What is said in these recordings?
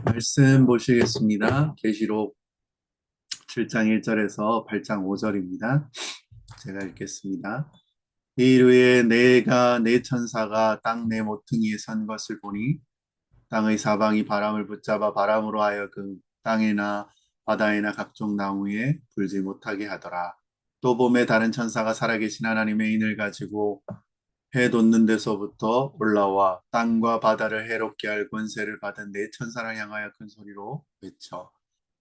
말씀 보시겠습니다. 계시록 7장 1절에서 8장 5절입니다. 제가 읽겠습니다. 이일 후에 내가 내 천사가 땅 내 모퉁이에 선 것을 보니 땅의 사방이 바람을 붙잡아 바람으로 하여금 땅에나 바다에나 각종 나무에 불지 못하게 하더라. 또 봄에 다른 천사가 살아계신 하나님의 인을 가지고 해 돋는 데서부터 올라와 땅과 바다를 해롭게 할 권세를 받은 네 천사를 향하여 큰 소리로 외쳐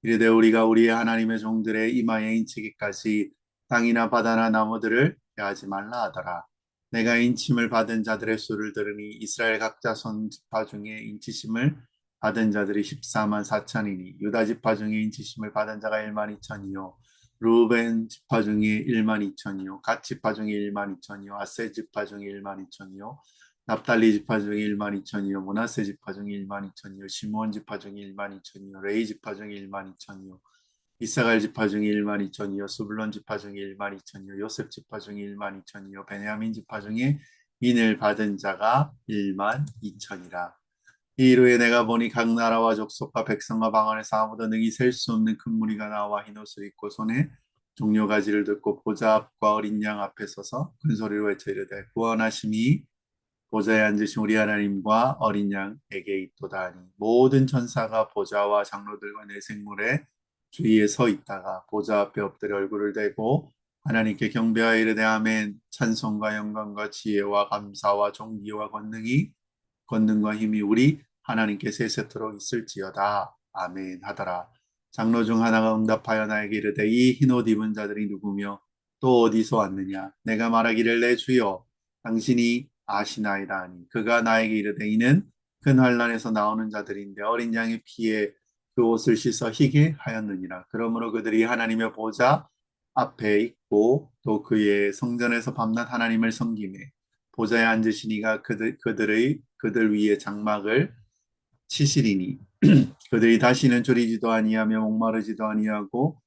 이르되 우리가 우리의 하나님의 종들의 이마에 인치기까지 땅이나 바다나 나무들을 해하지 말라 하더라. 내가 인침을 받은 자들의 수를 들으니 이스라엘 각 자손 지파 중에 인치심을 받은 자들이 14만 4천이니 유다 지파 중에 인치심을 받은 자가 1만 2천이요 루벤 지파 중에 1만 2천이요 갓 지파 중에 1만 2천이요 아세 지파 중에 1만 2천이요 납달리 지파 중에 1만 2천이요 므낫세 지파 중에 1만 2천이요 시므온 지파 중에 1만 2천이요 레위 지파 중에 1만 2천이요 이사갈 지파 중에 1만 2천이요 스불론 지파 중에 1만 2천이요 요셉 지파 중에 1만 2천이요 베냐민 지파 중에 인을 받은 자가 1만 2천이라. 이 이후에 내가 보니 각 나라와 족속과 백성과 방언에서 아무도 능히 셀 수 없는 큰 무리가 나와 흰 옷을 입고 손에 종려 가지를 들고 보좌 앞과 어린 양 앞에 서서 큰 소리로 외쳐 이르되 구원하심이 보좌에 앉으신 우리 하나님과 어린 양에게 있도다 하니 모든 천사가 보좌와 장로들과 내 생물의 주위에 서 있다가 보좌 앞에 엎드려 얼굴을 대고 하나님께 경배하여 이르되 아멘. 찬송과 영광과 지혜와 감사와 존귀와 권능과 힘이 우리 하나님께 세세토록 있을지어다. 아멘 하더라. 장로 중 하나가 응답하여 나에게 이르되 이 흰옷 입은 자들이 누구며 또 어디서 왔느냐. 내가 말하기를 내 주여 당신이 아시나이다 하니 그가 나에게 이르되 이는 큰 환란에서 나오는 자들인데 어린 양의 피에 그 옷을 씻어 희게 하였느니라. 그러므로 그들이 하나님의 보좌 앞에 있고 또 그의 성전에서 밤낮 하나님을 섬기매 보좌에 앉으신 이가 그들 위에 장막을 치시리니 그들이 다시는 졸이지도 아니하며 목마르지도 아니하고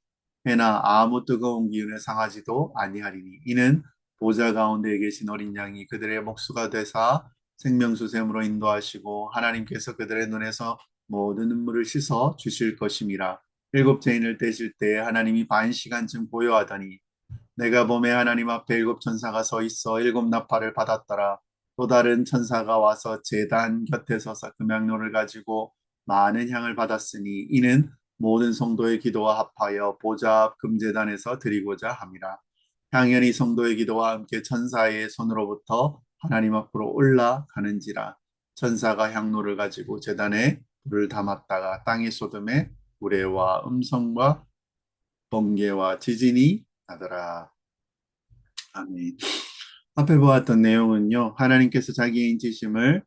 해나 아무 뜨거운 기운에 상하지도 아니하리니 이는 보좌 가운데 계신 어린 양이 그들의 목수가 되사 생명수샘으로 인도하시고 하나님께서 그들의 눈에서 모든 눈물을 씻어 주실 것임이라. 일곱 죄인을 떼실 때에 하나님이 반 시간쯤 고요하더니 내가 봄에 하나님 앞에 일곱 천사가 서 있어 일곱 나팔을 받았더라. 또 다른 천사가 와서 제단 곁에 서서 금향로를 가지고 많은 향을 받았으니 이는 모든 성도의 기도와 합하여 보좌 앞 금제단에서 드리고자 함이라. 향연이 성도의 기도와 함께 천사의 손으로부터 하나님 앞으로 올라가는지라. 천사가 향로를 가지고 제단에 불을 담았다가 땅이 쏟음에 우레와 음성과 번개와 지진이 나더라. 아멘. 앞에 보았던 내용은요, 하나님께서 자기의 인치심으로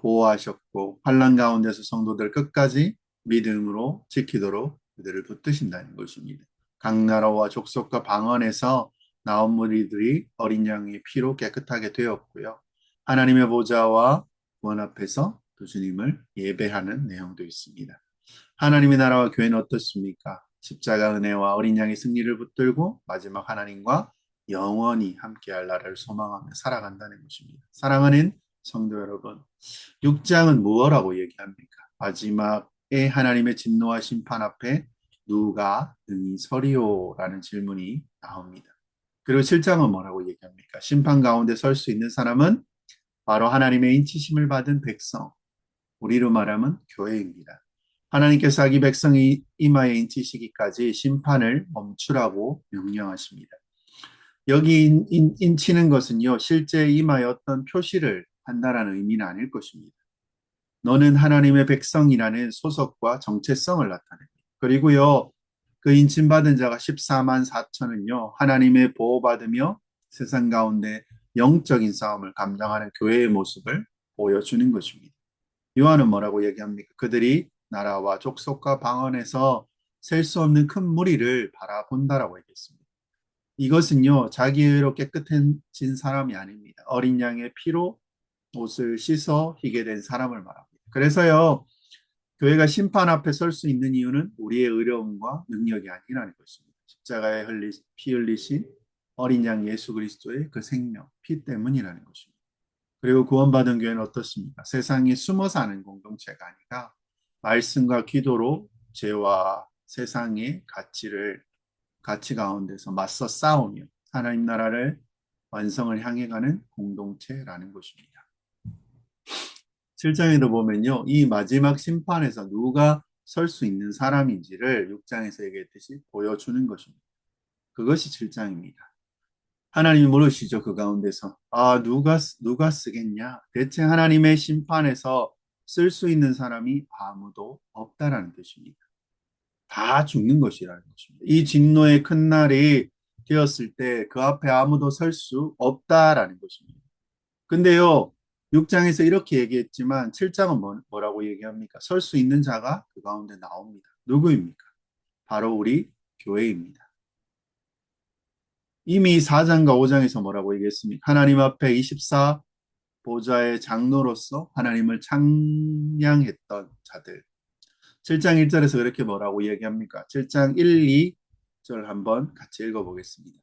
보호하셨고, 환란 가운데서 성도들 끝까지 믿음으로 지키도록 그들을 붙드신다는 것입니다. 각 나라와 족속과 방언에서 나온 무리들이 어린 양의 피로 깨끗하게 되었고요. 하나님의 보좌와 원 앞에서 또 주님을 예배하는 내용도 있습니다. 하나님의 나라와 교회는 어떻습니까? 십자가 은혜와 어린 양의 승리를 붙들고 마지막 하나님과 영원히 함께할 나라를 소망하며 살아간다는 것입니다. 사랑하는 성도 여러분, 6장은 무엇라고 얘기합니까? 마지막에 하나님의 진노와 심판 앞에 누가 능히 서리오라는 질문이 나옵니다. 그리고 7장은 뭐라고 얘기합니까? 심판 가운데 설 수 있는 사람은 바로 하나님의 인치심을 받은 백성, 우리로 말하면 교회입니다. 하나님께서 자기 백성이 이마에 인치시기까지 심판을 멈추라고 명령하십니다. 여기 인치는 것은요, 실제 이마에 어떤 표시를 한다라는 의미는 아닐 것입니다. 너는 하나님의 백성이라는 소속과 정체성을 나타냅니다. 그리고요, 그 인침받은 자가 14만 4천은요, 하나님의 보호받으며 세상 가운데 영적인 싸움을 감당하는 교회의 모습을 보여주는 것입니다. 요한은 뭐라고 얘기합니까? 그들이 나라와 족속과 방언에서 셀 수 없는 큰 무리를 바라본다라고 얘기했습니다. 이것은요, 자기 의로 깨끗해진 사람이 아닙니다. 어린 양의 피로 옷을 씻어 희게 된 사람을 말합니다. 그래서요, 교회가 심판 앞에 설 수 있는 이유는 우리의 의로움과 능력이 아니라는 것입니다. 십자가에 피 흘리신 어린 양 예수 그리스도의 그 생명, 피 때문이라는 것입니다. 그리고 구원받은 교회는 어떻습니까? 세상에 숨어 사는 공동체가 아니라 말씀과 기도로 죄와 세상의 가치 가운데서 맞서 싸우며 하나님 나라를 완성을 향해 가는 공동체라는 것입니다. 7장에도 보면요. 이 마지막 심판에서 누가 설 수 있는 사람인지를 6장에서 얘기했듯이 보여주는 것입니다. 그것이 7장입니다. 하나님이 물으시죠. 그 가운데서. 누가 쓰겠냐? 대체 하나님의 심판에서 쓸 수 있는 사람이 아무도 없다라는 뜻입니다. 다 죽는 것이라는 것입니다. 이 진노의 큰 날이 되었을 때 그 앞에 아무도 설 수 없다라는 것입니다. 근데요, 6장에서 이렇게 얘기했지만 7장은 뭐라고 얘기합니까? 설 수 있는 자가 그 가운데 나옵니다. 누구입니까? 바로 우리 교회입니다. 이미 4장과 5장에서 뭐라고 얘기했습니까? 하나님 앞에 24 보좌의 장로로서 하나님을 찬양했던 자들. 7장 1절에서 그렇게 뭐라고 얘기합니까? 7장 1, 2절 한번 같이 읽어보겠습니다.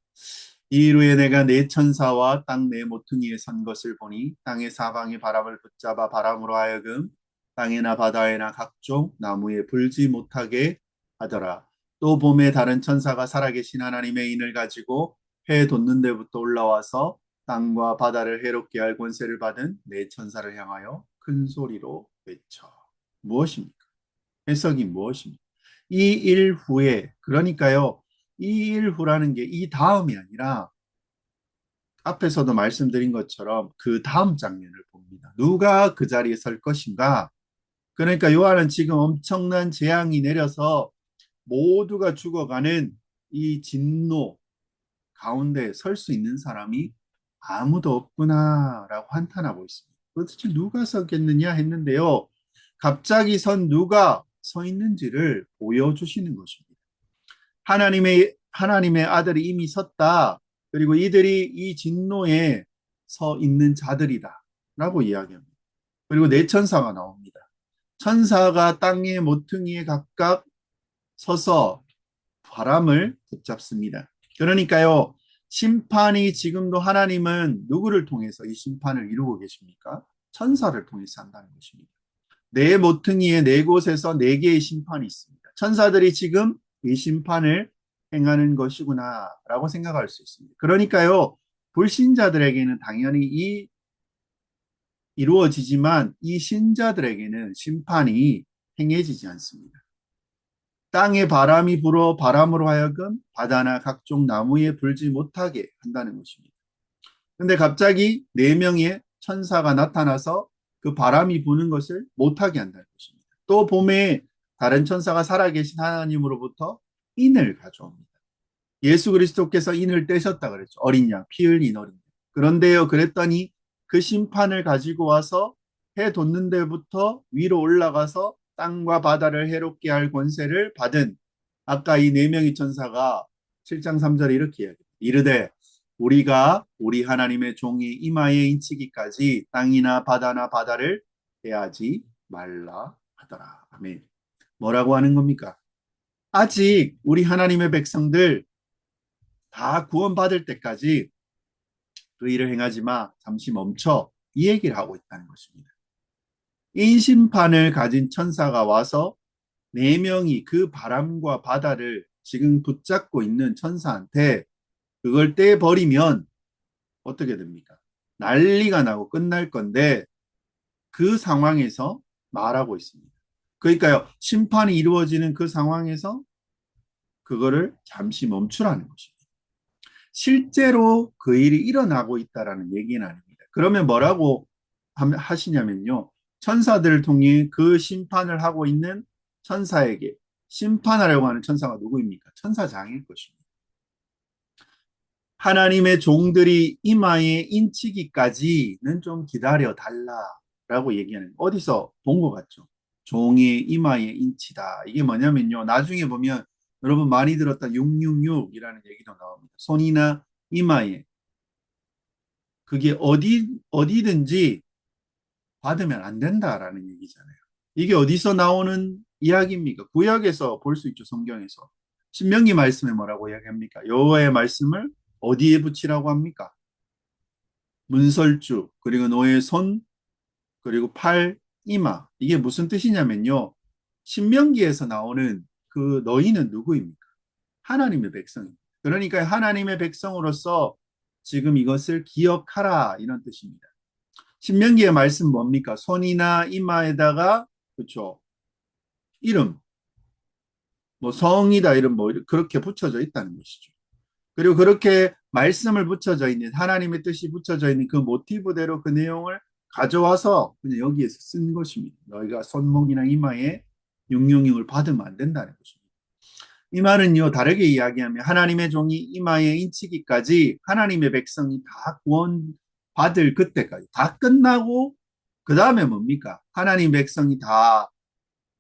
이후에 내가 네 천사와 땅 네 모퉁이에 선 것을 보니 땅의 사방이 바람을 붙잡아 바람으로 하여금 땅이나 바다에나 각종 나무에 불지 못하게 하더라. 또 봄에 다른 천사가 살아계신 하나님의 인을 가지고 해 돋는 데부터 올라와서 땅과 바다를 해롭게 할 권세를 받은 네 천사를 향하여 큰 소리로 외쳐. 무엇입니까? 해석이 무엇입니까? 이 일 후에, 그러니까요, 이 일 후라는 게 이 다음이 아니라 앞에서도 말씀드린 것처럼 그 다음 장면을 봅니다. 누가 그 자리에 설 것인가? 그러니까 요한은 지금 엄청난 재앙이 내려서 모두가 죽어가는 이 진노 가운데 설 수 있는 사람이 아무도 없구나라고 한탄하고 있습니다. 도대체 누가 서겠느냐 했는데요. 갑자기 누가 서 있는지를 보여주시는 것입니다. 하나님의 아들이 이미 섰다. 그리고 이들이 이 진노에 서 있는 자들이다. 라고 이야기합니다. 그리고 네 천사가 나옵니다. 천사가 땅의 모퉁이에 각각 서서 바람을 붙잡습니다. 그러니까요, 심판이 지금도 하나님은 누구를 통해서 이 심판을 이루고 계십니까? 천사를 통해서 한다는 것입니다. 네 모퉁이의 네 곳에서 네 개의 심판이 있습니다. 천사들이 지금 이 심판을 행하는 것이구나라고 생각할 수 있습니다. 그러니까요, 불신자들에게는 당연히 이루어지지만 이 신자들에게는 심판이 행해지지 않습니다. 땅에 바람이 불어 바람으로 하여금 바다나 각종 나무에 불지 못하게 한다는 것입니다. 근데 갑자기 네 명의 천사가 나타나서 그 바람이 부는 것을 못하게 한다는 것입니다. 또 봄에 다른 천사가 살아계신 하나님으로부터 인을 가져옵니다. 예수 그리스도께서 인을 떼셨다 그랬죠. 어린 양, 피 흘린 어린 양. 그런데요, 그랬더니 그 심판을 가지고 와서 해 돋는 데부터 위로 올라가서 땅과 바다를 해롭게 할 권세를 받은 아까 이 네 명의 천사가 7장 3절에 이렇게 이야기합니다. 이르되 우리가 우리 하나님의 종이 이마에 인치기까지 땅이나 바다나 바다를 해하지 말라 하더라. 아멘. 뭐라고 하는 겁니까? 아직 우리 하나님의 백성들 다 구원받을 때까지 그 일을 행하지 마. 잠시 멈춰. 이 얘기를 하고 있다는 것입니다. 인심판을 가진 천사가 와서 네 명이 그 바람과 바다를 지금 붙잡고 있는 천사한테 그걸 떼버리면 어떻게 됩니까? 난리가 나고 끝날 건데 그 상황에서 말하고 있습니다. 그러니까요, 심판이 이루어지는 그 상황에서 그거를 잠시 멈추라는 것입니다. 실제로 그 일이 일어나고 있다라는 얘기는 아닙니다. 그러면 뭐라고 하시냐면요. 천사들을 통해 그 심판을 하고 있는 천사에게 심판하려고 하는 천사가 누구입니까? 천사장일 것입니다. 하나님의 종들이 이마에 인치기까지는 좀 기다려 달라라고 얘기하는 어디서 본 것 같죠? 종의 이마에 인치다. 이게 뭐냐면요. 나중에 보면 여러분 많이 들었던 666이라는 얘기도 나옵니다. 손이나 이마에 그게 어디든지 받으면 안 된다라는 얘기잖아요. 이게 어디서 나오는 이야기입니까? 구약에서 볼 수 있죠. 성경에서. 신명기 말씀에 뭐라고 이야기합니까? 여호와의 말씀을 어디에 붙이라고 합니까? 문설주, 그리고 너의 손, 그리고 팔, 이마. 이게 무슨 뜻이냐면요. 신명기에서 나오는 그 너희는 누구입니까? 하나님의 백성입니다. 그러니까 하나님의 백성으로서 지금 이것을 기억하라 이런 뜻입니다. 신명기의 말씀 뭡니까? 손이나 이마에다가 그렇죠. 이름, 뭐 성이다 이름 뭐 그렇게 붙여져 있다는 것이죠. 그리고 그렇게 말씀을 붙여져 있는 하나님의 뜻이 붙여져 있는 그 모티브대로 그 내용을 가져와서 그냥 여기에서 쓴 것입니다. 너희가 손목이나 이마에 육룡령을 받으면 안 된다는 것입니다. 이 말은요, 다르게 이야기하면 하나님의 종이 이마에 인치기까지 하나님의 백성이 다 구원받을 그때까지 다 끝나고 그 다음에 뭡니까? 하나님 백성이 다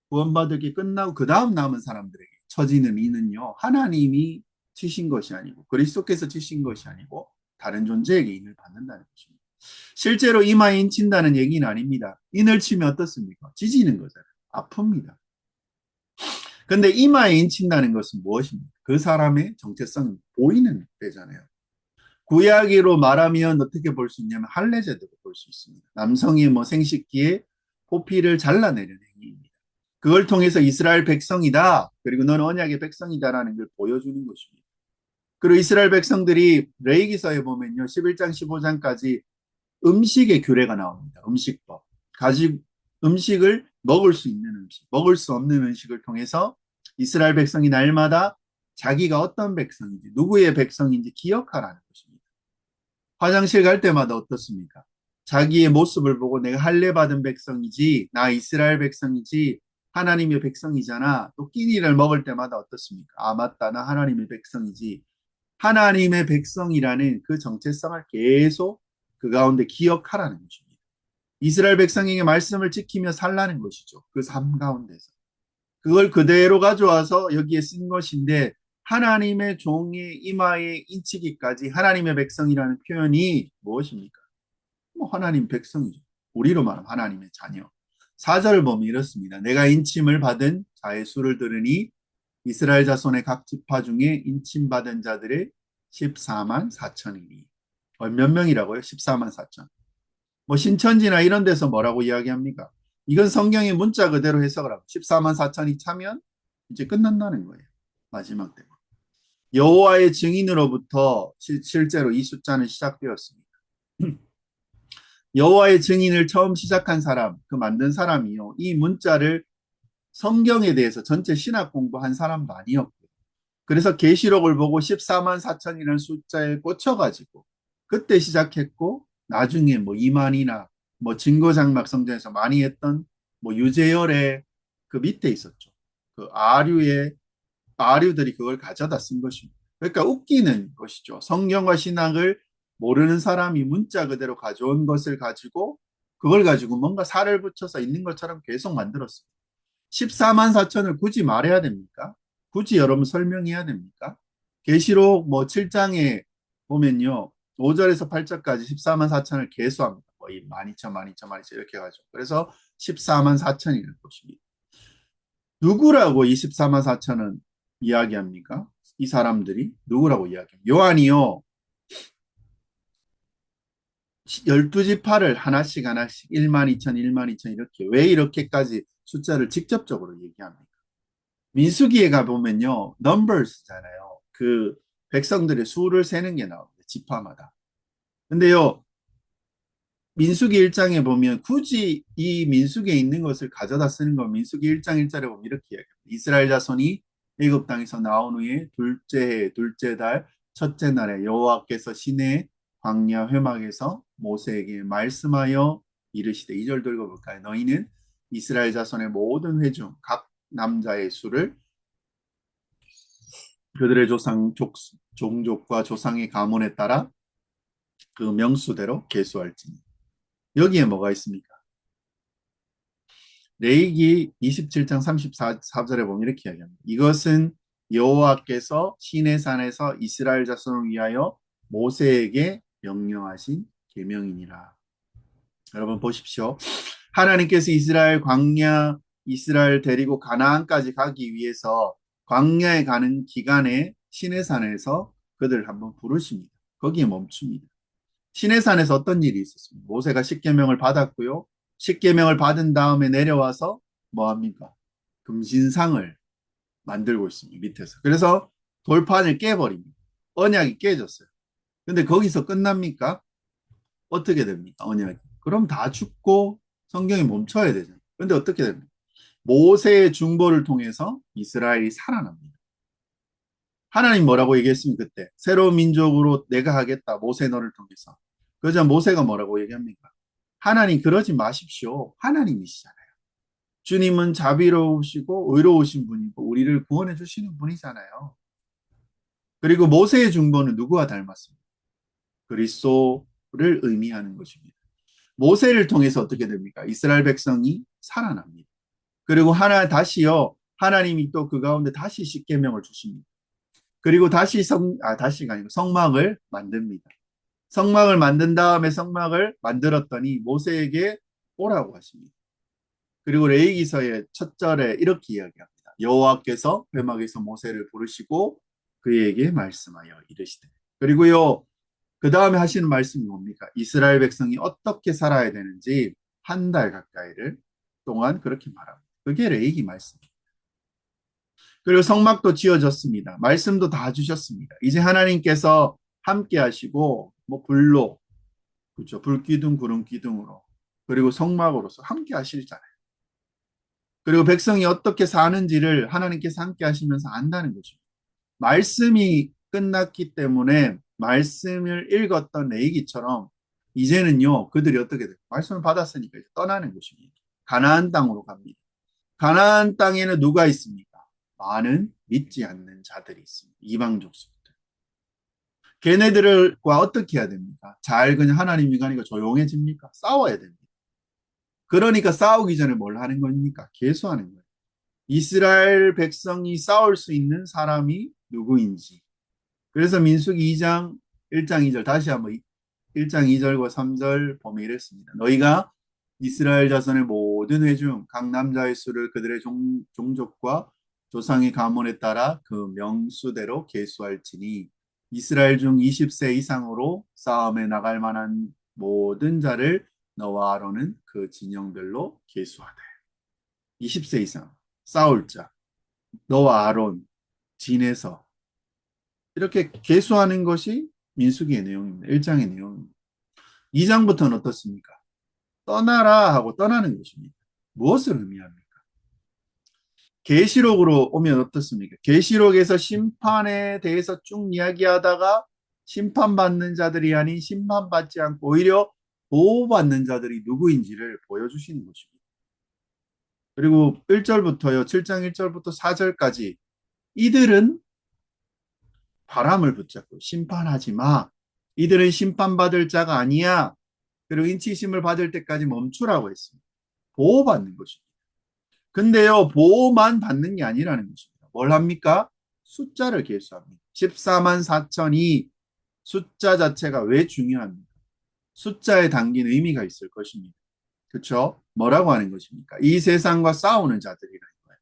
구원받을게 끝나고 그 다음 남은 사람들에게 처지는 이는요, 하나님이 치신 것이 아니고 그리스도께서 치신 것이 아니고 다른 존재에게 인을 받는다는 것입니다. 실제로 이마에 인친다는 얘기는 아닙니다. 인을 치면 어떻습니까? 지지는 거잖아요. 아픕니다. 근데 이마에 인친다는 것은 무엇입니까? 그 사람의 정체성이 보이는 때잖아요. 구약으로 말하면 어떻게 볼 수 있냐면 할례제도로 볼 수 있습니다. 남성이 뭐 생식기에 포피를 잘라내는 행위입니다. 그걸 통해서 이스라엘 백성이다. 그리고 넌 언약의 백성이다라는 걸 보여주는 것입니다. 그리고 이스라엘 백성들이 레위기서에 보면요. 11장 15장까지 음식의 규례가 나옵니다. 음식법. 가지 음식을 먹을 수 있는 음식, 먹을 수 없는 음식을 통해서 이스라엘 백성이 날마다 자기가 어떤 백성인지, 누구의 백성인지 기억하라는 것입니다. 화장실 갈 때마다 어떻습니까? 자기의 모습을 보고 내가 할례 받은 백성이지, 나 이스라엘 백성이지, 하나님의 백성이잖아. 또 끼니를 먹을 때마다 어떻습니까? 아, 맞다. 나 하나님의 백성이지. 하나님의 백성이라는 그 정체성을 계속 그 가운데 기억하라는 것입니다. 이스라엘 백성에게 말씀을 지키며 살라는 것이죠. 그 삶 가운데서. 그걸 그대로 가져와서 여기에 쓴 것인데 하나님의 종의 이마에 인치기까지 하나님의 백성이라는 표현이 무엇입니까? 뭐 하나님 백성이죠. 우리로 말하면 하나님의 자녀. 4절을 보면 이렇습니다. 내가 인침을 받은 자의 수를 들으니 이스라엘 자손의 각 지파 중에 인침받은 자들의 14만 4천이니. 몇 명이라고요? 14만 4천. 뭐 신천지나 이런 데서 뭐라고 이야기합니까? 이건 성경의 문자 그대로 해석을 하고 14만 4천이 차면 이제 끝난다는 거예요. 마지막 때. 여호와의 증인으로부터 실제로 이 숫자는 시작되었습니다. 여호와의 증인을 처음 시작한 사람, 그 만든 사람이요. 이 문자를 성경에 대해서 전체 신학 공부한 사람도 아니었고요. 그래서 계시록을 보고 14만 4천이라는 숫자에 꽂혀가지고 그때 시작했고 나중에 뭐 이만이나 뭐 증거장막 성전에서 많이 했던 뭐 유재열의 그 밑에 있었죠. 그 아류들이 그걸 가져다 쓴 것입니다. 그러니까 웃기는 것이죠. 성경과 신학을 모르는 사람이 문자 그대로 가져온 것을 가지고 그걸 가지고 뭔가 살을 붙여서 있는 것처럼 계속 만들었습니다. 14만 4천을 굳이 말해야 됩니까? 굳이 여러분 설명해야 됩니까? 계시록 뭐 7장에 보면요. 5절에서 8절까지 14만 4천을 계수합니다. 거의 12,000, 12,000, 12,000 이렇게 가죠. 그래서 14만 4천이라는 것입니다. 누구라고 이 14만 4천은 이야기합니까? 이 사람들이 누구라고 이야기합니까? 요한이요. 12지파를 하나씩 하나씩 1만 2천, 1만 2천 이렇게 왜 이렇게까지 숫자를 직접적으로 얘기합니까? 민수기에 가보면요. 넘버스잖아요. 그 백성들의 수를 세는 게 나옵니다. 지파마다. 근데요. 민수기 1장에 보면 굳이 이 민수기에 있는 것을 가져다 쓰는 건 민수기 1장 1절에 보면 이렇게 이야기합니다. 이스라엘 자손이 애굽 땅에서 나온 후에 둘째 해, 둘째 달, 첫째 날에 여호와께서 시내 광야 회막에서 모세에게 말씀하여 이르시되 2절 들고 볼까요? 너희는 이스라엘 자손의 모든 회중 각 남자의 수를 그들의 종족과 조상의 가문에 따라 그 명수대로 계수할지니. 여기에 뭐가 있습니까? 레위기 27장 34절에 보면 이렇게 이야기합니다. 이것은 여호와께서 시내산에서 이스라엘 자손을 위하여 모세에게 명령하신 계명이니라. 여러분 보십시오. 하나님께서 이스라엘 광야 이스라엘 데리고 가나안까지 가기 위해서 광야에 가는 기간에 시내산에서 그들을 한번 부르십니다. 거기에 멈춥니다. 시내산에서 어떤 일이 있었습니까? 모세가 십계명을 받았고요. 십계명을 받은 다음에 내려와서 뭐 합니까? 금신상을 만들고 있습니다. 밑에서. 그래서 돌판을 깨버립니다. 언약이 깨졌어요. 근데 거기서 끝납니까? 어떻게 됩니까? 언약이. 그럼 다 죽고 성경이 멈춰야 되잖아요. 근데 어떻게 됩니까? 모세의 중보를 통해서 이스라엘이 살아납니다. 하나님 뭐라고 얘기했습니까? 그때 새로운 민족으로 내가 하겠다. 모세 너를 통해서. 그러자 모세가 뭐라고 얘기합니까? 하나님 그러지 마십시오. 하나님이시잖아요. 주님은 자비로우시고 의로우신 분이고 우리를 구원해 주시는 분이잖아요. 그리고 모세의 중보는 누구와 닮았습니까? 그리스도를 의미하는 것입니다. 모세를 통해서 어떻게 됩니까? 이스라엘 백성이 살아납니다. 그리고 다시요. 하나님이 또 그 가운데 다시 십계명을 주십니다. 그리고 다시가 아니고 성막을 만듭니다. 성막을 만든 다음에 성막을 만들었더니 모세에게 오라고 하십니다. 그리고 레위기서의 첫 절에 이렇게 이야기합니다. 여호와께서 회막에서 모세를 부르시고 그에게 말씀하여 이르시되. 그리고요, 그 다음에 하시는 말씀이 뭡니까? 이스라엘 백성이 어떻게 살아야 되는지 한 달 가까이를 동안 그렇게 말합니다. 그게 레위기 말씀입니다. 그리고 성막도 지어졌습니다. 말씀도 다 주셨습니다. 이제 하나님께서 함께 하시고 뭐 불로, 그렇죠, 불기둥 구름 기둥으로, 그리고 성막으로서 함께 하시잖아요. 그리고 백성이 어떻게 사는지를 하나님께서 함께 하시면서 안다는 거죠. 말씀이 끝났기 때문에 말씀을 읽었던 레이기처럼 이제는요, 그들이 어떻게 돼요? 말씀을 받았으니까 이제 떠나는 것입니다. 가나안 땅으로 갑니다. 가나안 땅에는 누가 있습니까? 많은 믿지 않는 자들이 있습니다. 이방 족속들. 걔네들과 어떻게 해야 됩니까? 잘 그냥 하나님 인간이니까 조용해집니까? 싸워야 됩니다. 그러니까 싸우기 전에 뭘 하는 겁니까? 계수하는 거예요. 이스라엘 백성이 싸울 수 있는 사람이 누구인지. 그래서 민수기 2장 1장 2절 다시 한번 1장 2절과 3절 보면 이랬습니다. 너희가 이스라엘 자손의 모든 회중 각 남자의 수를 그들의 종족과 조상의 가문에 따라 그 명수대로 계수할지니 이스라엘 중 20세 이상으로 싸움에 나갈 만한 모든 자를 너와 아론은 그 진영별로 계수하되. 20세 이상 싸울 자 너와 아론 진에서 이렇게 계수하는 것이 민수기의 내용입니다. 1장의 내용입니다. 2장부터는 어떻습니까? 떠나라 하고 떠나는 것입니다. 무엇을 의미합니까? 계시록으로 오면 어떻습니까? 계시록에서 심판에 대해서 쭉 이야기하다가 심판받는 자들이 아닌 심판받지 않고 오히려 보호받는 자들이 누구인지를 보여주시는 것입니다. 그리고 1절부터요, 7장 1절부터 4절까지 이들은 바람을 붙잡고 심판하지 마. 이들은 심판받을 자가 아니야. 그리고 인치심을 받을 때까지 멈추라고 했습니다. 보호받는 것입니다. 근데요, 보호만 받는 게 아니라는 것입니다. 뭘 합니까? 숫자를 계수합니다. 14만 4천이 숫자 자체가 왜 중요합니까? 숫자에 담긴 의미가 있을 것입니다. 그렇죠? 뭐라고 하는 것입니까? 이 세상과 싸우는 자들이라는 거예요.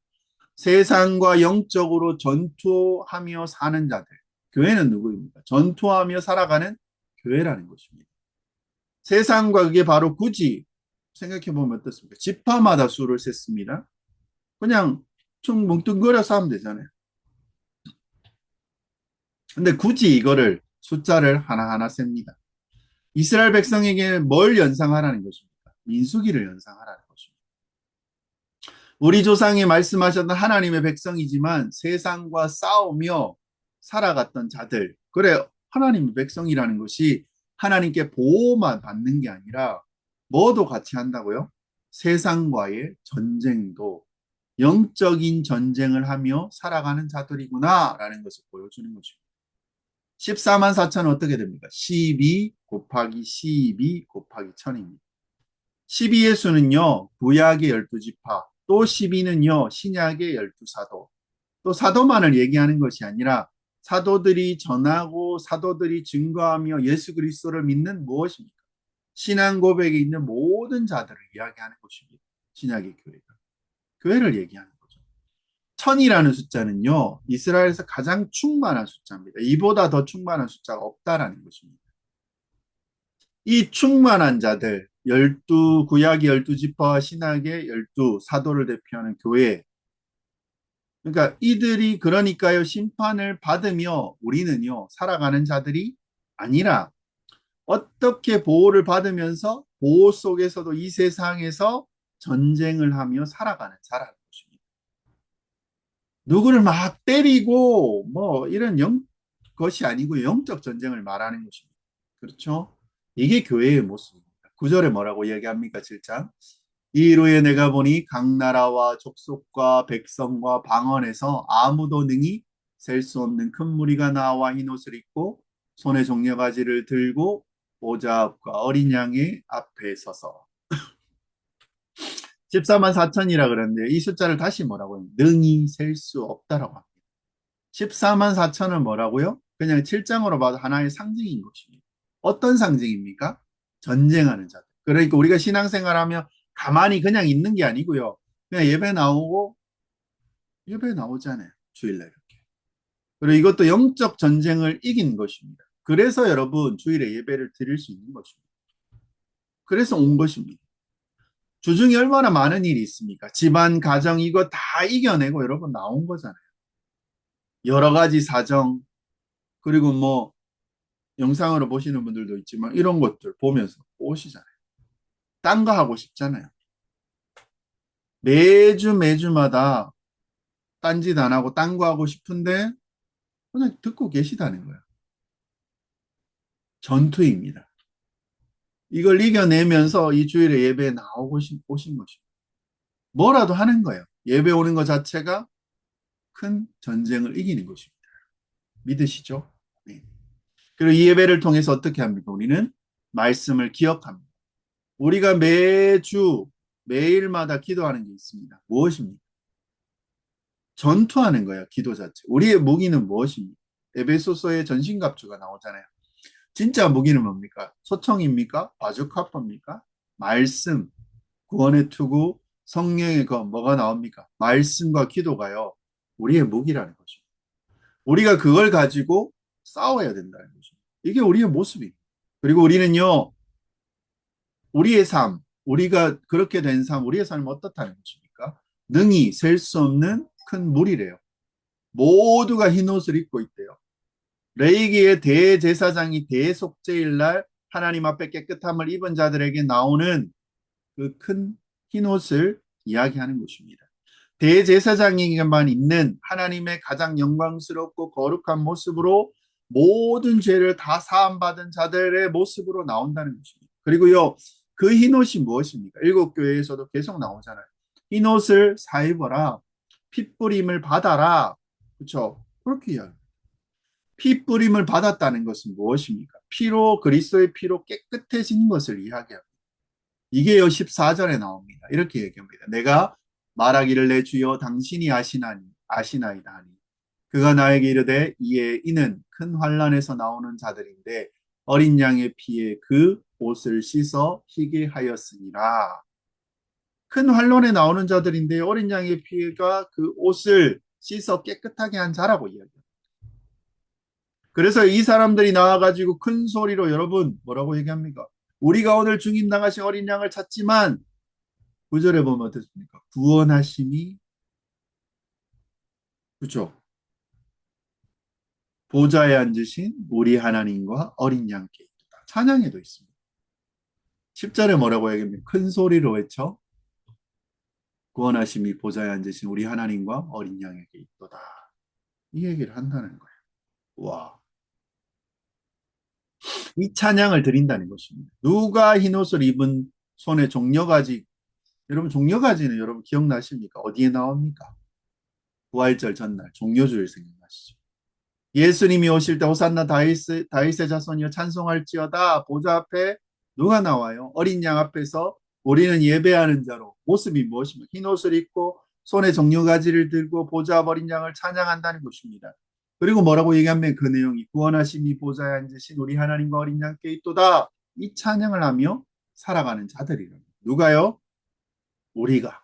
세상과 영적으로 전투하며 사는 자들. 교회는 누구입니까? 전투하며 살아가는 교회라는 것입니다. 세상과 그게 바로 굳이 생각해 보면 어떻습니까? 지파마다 수를 셌습니다. 그냥 총 뭉뚱그려서 하면 되잖아요. 근데 굳이 이거를 숫자를 하나하나 셉니다. 이스라엘 백성에게 뭘 연상하라는 것입니까? 민수기를 연상하라는 것입니다. 우리 조상이 말씀하셨던 하나님의 백성이지만 세상과 싸우며 살아갔던 자들. 그래, 하나님의 백성이라는 것이 하나님께 보호만 받는 게 아니라 뭐도 같이 한다고요? 세상과의 전쟁도 영적인 전쟁을 하며 살아가는 자들이구나라는 것을 보여주는 것입니다. 14만 4천은 어떻게 됩니까? 12 곱하기 12 곱하기 1000입니다. 12의 수는요, 구약의 12지파, 또 12는요, 신약의 12사도, 또 사도만을 얘기하는 것이 아니라 사도들이 전하고 사도들이 증거하며 예수 그리스도를 믿는 무엇입니까? 신앙 고백에 있는 모든 자들을 이야기하는 것입니다. 신약의 교회가. 교회를 얘기하는 거죠. 천이라는 숫자는요, 이스라엘에서 가장 충만한 숫자입니다. 이보다 더 충만한 숫자가 없다라는 것입니다. 이 충만한 자들, 구약의 12지파와 신학의 12사도를 대표하는 교회, 그러니까 이들이 그러니까요 심판을 받으며 우리는요 살아가는 자들이 아니라 어떻게 보호를 받으면서 보호 속에서도 이 세상에서 전쟁을 하며 살아가는 자라는 것입니다. 누구를 막 때리고 뭐 이런 것이 아니고 영적 전쟁을 말하는 것입니다. 그렇죠? 이게 교회의 모습입니다. 9절에 뭐라고 이야기합니까? 7장. 이후에 내가 보니 각 나라와 족속과 백성과 방언에서 아무도 능히 셀 수 없는 큰 무리가 나와 흰 옷을 입고 손에 종려가지를 들고 보좌 앞과 어린 양의 앞에 서서 14만 4천이라 그러는데 이 숫자를 다시 뭐라고 해요? 능히 셀 수 없다라고 합니다. 14만 4천은 뭐라고요? 그냥 7장으로 봐도 하나의 상징인 것입니다. 어떤 상징입니까? 전쟁하는 자들. 그러니까 우리가 신앙생활하면 가만히 그냥 있는 게 아니고요. 그냥 예배 나오고 예배 나오잖아요. 주일날 이렇게. 그리고 이것도 영적 전쟁을 이긴 것입니다. 그래서 여러분 주일에 예배를 드릴 수 있는 것입니다. 그래서 온 것입니다. 주중에 얼마나 많은 일이 있습니까? 집안, 가정 이거 다 이겨내고 여러분 나온 거잖아요. 여러 가지 사정 그리고 뭐 영상으로 보시는 분들도 있지만 이런 것들 보면서 오시잖아요. 딴 거 하고 싶잖아요. 매주 매주마다 딴짓 안 하고 딴 거 하고 싶은데 그냥 듣고 계시다는 거예요. 전투입니다. 이걸 이겨내면서 이 주일에 예배에 나오고 오신 것입니다. 뭐라도 하는 거예요. 예배 오는 것 자체가 큰 전쟁을 이기는 것입니다. 믿으시죠? 네. 그리고 이 예배를 통해서 어떻게 합니까? 우리는 말씀을 기억합니다. 우리가 매주 매일마다 기도하는 게 있습니다. 무엇입니까? 전투하는 거예요. 기도 자체. 우리의 무기는 무엇입니까? 에베소서의 전신갑주가 나오잖아요. 진짜 무기는 뭡니까? 소총입니까? 바주카포입니까? 말씀, 구원의 투구, 성령의 검, 뭐가 나옵니까? 말씀과 기도가요. 우리의 무기라는 것입니다. 우리가 그걸 가지고 싸워야 된다는 것입니다. 이게 우리의 모습입니다. 그리고 우리는요, 우리의 삶, 우리가 그렇게 된 삶, 우리의 삶은 어떻다는 것입니까? 능히 셀 수 없는 큰 물이래요. 모두가 흰 옷을 입고 있대요. 레이기의 대제사장이 대속죄일 날 하나님 앞에 깨끗함을 입은 자들에게 나오는 그 큰 흰 옷을 이야기하는 것입니다. 대제사장에게만 있는 하나님의 가장 영광스럽고 거룩한 모습으로 모든 죄를 다 사함받은 자들의 모습으로 나온다는 것입니다. 그리고요, 그 흰 옷이 무엇입니까? 일곱 교회에서도 계속 나오잖아요. 흰 옷을 사입어라, 핏부림을 받아라, 그렇죠? 그렇게 이야기합니다. 피 뿌림을 받았다는 것은 무엇입니까? 피로 그리스도의 피로 깨끗해진 것을 이야기합니다. 이게요 14절에 나옵니다. 이렇게 얘기합니다. 내가 말하기를 내 주여 당신이 아시나이다 하니 그가 나에게 이르되 이에 이는 큰 환란에서 나오는 자들인데 어린 양의 피에 그 옷을 씻어 희게 하였으니라. 큰 환란에 나오는 자들인데 어린 양의 피가 그 옷을 씻어 깨끗하게 한 자라고 이야기합니다. 그래서 이 사람들이 나와가지고 큰 소리로 여러분 뭐라고 얘기합니까? 우리가 오늘 죽임 당하신 어린 양을 찾지만 9절에 보면 어떻습니까? 구원하심이 그죠? 보좌에 앉으신 우리 하나님과 어린 양께 있다. 찬양에도 있습니다. 10절에 뭐라고 얘기합니까? 큰 소리로 외쳐 구원하심이 보좌에 앉으신 우리 하나님과 어린 양에게 있도다. 이 얘기를 한다는 거예요. 와, 이 찬양을 드린다는 것입니다. 누가 흰옷을 입은 손에 종려가지 여러분 종려가지는 여러분 기억나십니까? 어디에 나옵니까? 부활절 전날 종려주일 생각나시죠? 예수님이 오실 때 호산나 다윗의 자손이여 찬송할지어다 보좌 앞에 누가 나와요? 어린 양 앞에서 우리는 예배하는 자로 모습이 무엇입니까? 흰 옷을 입고 손에 종려가지를 들고 보좌 앞 어린 양을 찬양한다는 것입니다. 그리고 뭐라고 얘기하면 그 내용이 구원하심이 보좌에 앉으신 우리 하나님과 어린 양께 있도다. 이 찬양을 하며 살아가는 자들이라. 누가요? 우리가.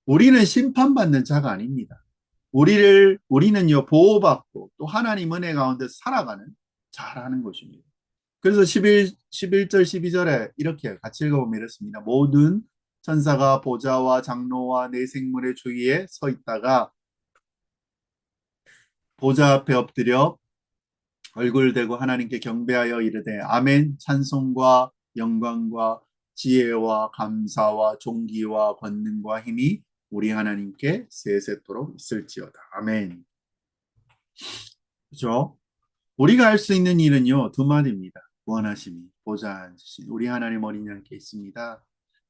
우리는 심판받는 자가 아닙니다. 우리는요, 보호받고 또 하나님 은혜 가운데 살아가는 자라는 것입니다. 그래서 11절, 12절에 이렇게 같이 읽어보면 이렇습니다. 모든 천사가 보좌와 장로와 내 생물의 주위에 서 있다가 보좌 앞에 엎드려 얼굴 대고 하나님께 경배하여 이르되 아멘. 찬송과 영광과 지혜와 감사와 존귀와 권능과 힘이 우리 하나님께 세세토록 있을지어다. 아멘. 그죠? 우리가 할 수 있는 일은요, 두 마디입니다. 구원하심이 보좌 앉으신 우리 하나님 어린 양께 있습니다.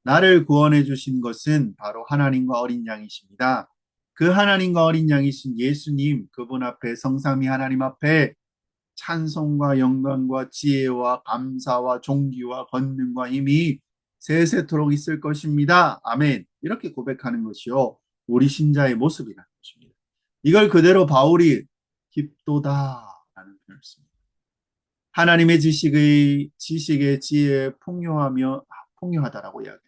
나를 구원해 주신 것은 바로 하나님과 어린 양이십니다. 그 하나님과 어린 양이신 예수님, 그분 앞에 성삼위 하나님 앞에 찬송과 영광과 지혜와 감사와 존귀와 권능과 힘이 세세토록 있을 것입니다. 아멘. 이렇게 고백하는 것이요, 우리 신자의 모습이라는 것입니다. 이걸 그대로 바울이 깊도다라는 표현을 씁니다. 하나님의 지식의 지혜에 풍요하다라고 이야기해요.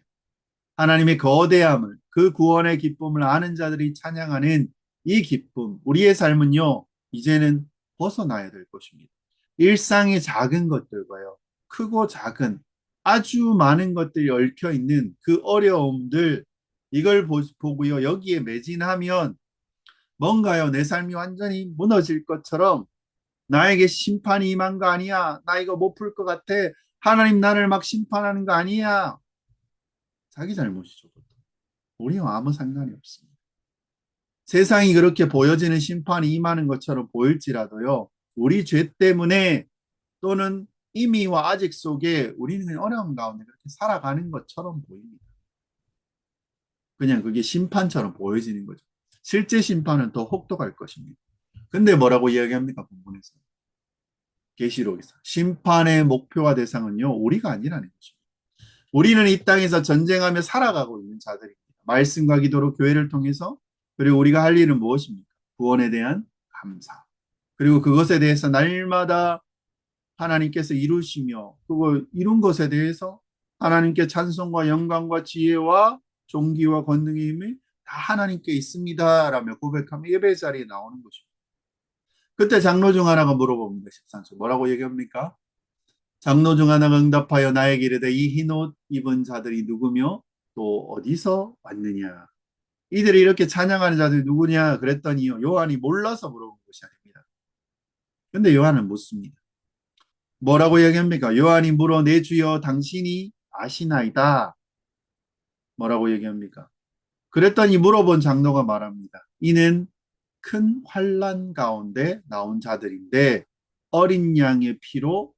하나님의 거대함을, 그 구원의 기쁨을 아는 자들이 찬양하는 이 기쁨, 우리의 삶은요, 이제는 벗어나야 될 것입니다. 일상의 작은 것들과요, 크고 작은 아주 많은 것들이 얽혀 있는 그 어려움들, 이걸 보고요, 여기에 매진하면 뭔가요, 내 삶이 완전히 무너질 것처럼, 나에게 심판이 임한 거 아니야, 나 이거 못 풀 것 같아, 하나님 나를 막 심판하는 거 아니야. 자기 잘못이죠. 우리와 아무 상관이 없습니다. 세상이 그렇게 보여지는 심판이 임하는 것처럼 보일지라도요, 우리 죄 때문에 또는 임의와 아직 속에 우리는 어려움 가운데 그렇게 살아가는 것처럼 보입니다. 그냥 그게 심판처럼 보여지는 거죠. 실제 심판은 더 혹독할 것입니다. 근데 뭐라고 이야기합니까? 본문에서. 계시록에서. 심판의 목표와 대상은요, 우리가 아니라는 것입니다. 우리는 이 땅에서 전쟁하며 살아가고 있는 자들입니다. 말씀과 기도로 교회를 통해서. 그리고 우리가 할 일은 무엇입니까? 구원에 대한 감사. 그리고 그것에 대해서 날마다 하나님께서 이루시며 그거 이룬 것에 대해서 하나님께 찬송과 영광과 지혜와 존귀와 권능의 힘이 다 하나님께 있습니다 라며 고백하며 예배 자리에 나오는 것입니다. 그때 장로 중 하나가 물어봅니다. 13절 뭐라고 얘기합니까? 장로 중 하나가 응답하여 나에게 이르되 이 흰옷 입은 자들이 누구며 또 어디서 왔느냐. 이들이 이렇게 찬양하는 자들이 누구냐 그랬더니요, 요한이 몰라서 물어본 것이 아닙니다. 근데 요한은 묻습니다. 뭐라고 얘기합니까? 요한이 물어 내 주여 당신이 아시나이다. 뭐라고 얘기합니까? 그랬더니 물어본 장로가 말합니다. 이는 큰 환난 가운데 나온 자들인데 어린 양의 피로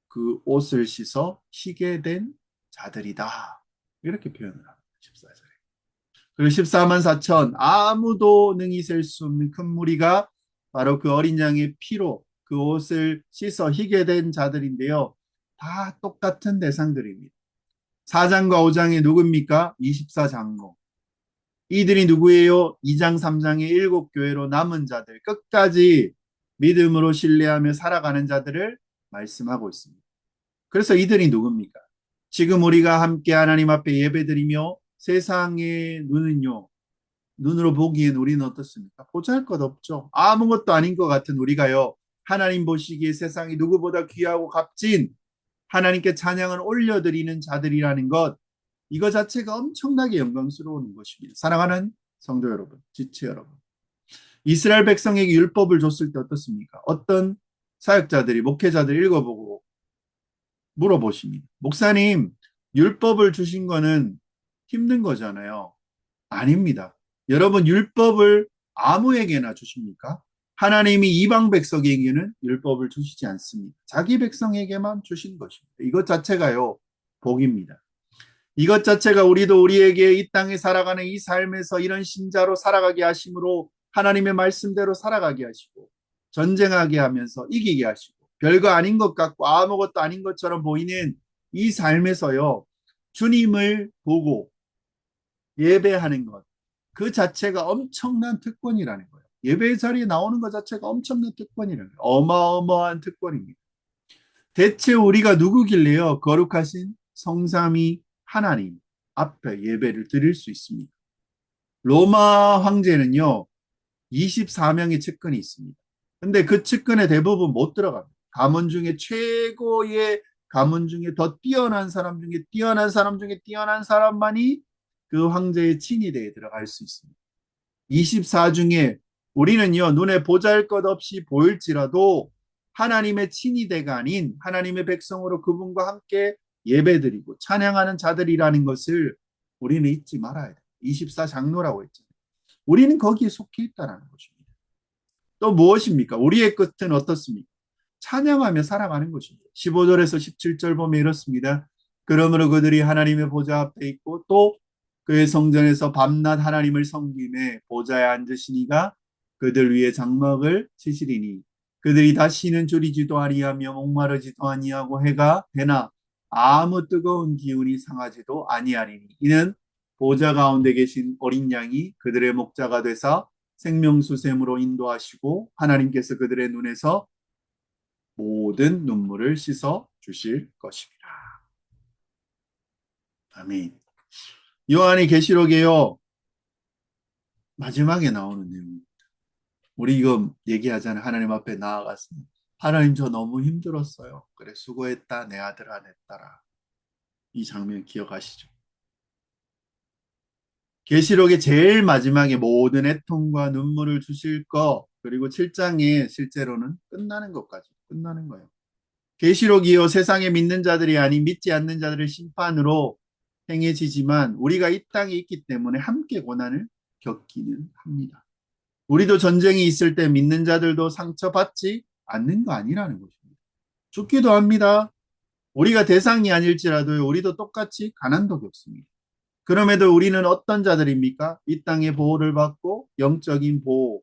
그 옷을 씻어 희게 된 자들이다. 이렇게 표현을 합니다. 14절에. 그리고 14만 4천 아무도 능히 셀 수 없는 큰 무리가 바로 그 어린 양의 피로 그 옷을 씻어 희게 된 자들인데요. 다 똑같은 대상들입니다. 4장과 5장이 누굽니까? 24장로. 이들이 누구예요? 2장, 3장의 7교회로 남은 자들, 끝까지 믿음으로 신뢰하며 살아가는 자들을 말씀하고 있습니다. 그래서 이들이 누굽니까? 지금 우리가 함께 하나님 앞에 예배드리며 세상의 눈으로 보기엔 우리는 어떻습니까? 보잘것없죠. 아무것도 아닌 것 같은 우리가요, 하나님 보시기에 세상이 누구보다 귀하고 값진 하나님께 찬양을 올려드리는 자들이라는 것, 이거 자체가 엄청나게 영광스러운 것입니다. 사랑하는 성도 여러분, 지체 여러분, 이스라엘 백성에게 율법을 줬을 때 어떻습니까? 어떤 사역자들이, 목회자들 읽어보고 물어보십니다. 목사님, 율법을 주신 거는 힘든 거잖아요. 아닙니다. 여러분, 율법을 아무에게나 주십니까? 하나님이 이방 백성에게는 율법을 주시지 않습니다. 자기 백성에게만 주신 것입니다. 이것 자체가요, 복입니다. 이것 자체가 우리도 우리에게 이 땅에 살아가는 이 삶에서 이런 신자로 살아가게 하심으로 하나님의 말씀대로 살아가게 하시고 전쟁하게 하면서 이기게 하시고 별거 아닌 것 같고 아무것도 아닌 것처럼 보이는 이 삶에서요, 주님을 보고 예배하는 것, 그 자체가 엄청난 특권이라는 거예요. 예배 자리에 나오는 것 자체가 엄청난 특권이라는 거예요. 어마어마한 특권입니다. 대체 우리가 누구길래요? 거룩하신 성삼위 하나님 앞에 예배를 드릴 수 있습니다. 로마 황제는요, 24명의 측근이 있습니다. 근데 그 측근의 대부분 못 들어갑니다. 가문 중에 최고의 가문 중에 더 뛰어난 사람 중에 뛰어난 사람 중에 뛰어난 사람만이 그 황제의 친위대에 들어갈 수 있습니다. 24 중에 우리는요, 눈에 보잘것없이 보일지라도 하나님의 친위대가 아닌 하나님의 백성으로 그분과 함께 예배드리고 찬양하는 자들이라는 것을 우리는 잊지 말아야 돼요. 24장로라고 했잖아요. 우리는 거기에 속해 있다는 것입니다. 또 무엇입니까? 우리의 끝은 어떻습니까? 찬양하며 살아가는 것입니다. 15절에서 17절 보면 이렇습니다. 그러므로 그들이 하나님의 보좌 앞에 있고 또 그의 성전에서 밤낮 하나님을 섬김에 보좌에 앉으시니가 그들 위에 장막을 치시리니 그들이 다시는 줄이지도 아니하며 목마르지도 아니하고 해나 아무 뜨거운 기운이 상하지도 아니하리니 이는 보좌 가운데 계신 어린 양이 그들의 목자가 되사 생명수샘으로 인도하시고 하나님께서 그들의 눈에서 모든 눈물을 씻어 주실 것입니다. 아멘. 요한이 계시록에요. 마지막에 나오는 내용. 우리 이거 얘기하잖아요. 하나님 앞에 나아갔습니다. 하나님 저 너무 힘들었어요. 그래 수고했다 내 아들 안에 따라. 이 장면 기억하시죠? 계시록의 제일 마지막에 모든 애통과 눈물을 주실 거 그리고 7장에 실제로는 끝나는 것까지 끝나는 거예요. 계시록이요 세상에 믿는 자들이 아닌 믿지 않는 자들의 심판으로 행해지지만 우리가 이 땅에 있기 때문에 함께 고난을 겪기는 합니다. 우리도 전쟁이 있을 때 믿는 자들도 상처받지 않는 거 아니라는 것입니다. 죽기도 합니다. 우리가 대상이 아닐지라도 우리도 똑같이 가난도 겪습니다. 그럼에도 우리는 어떤 자들입니까? 이 땅의 보호를 받고 영적인 보호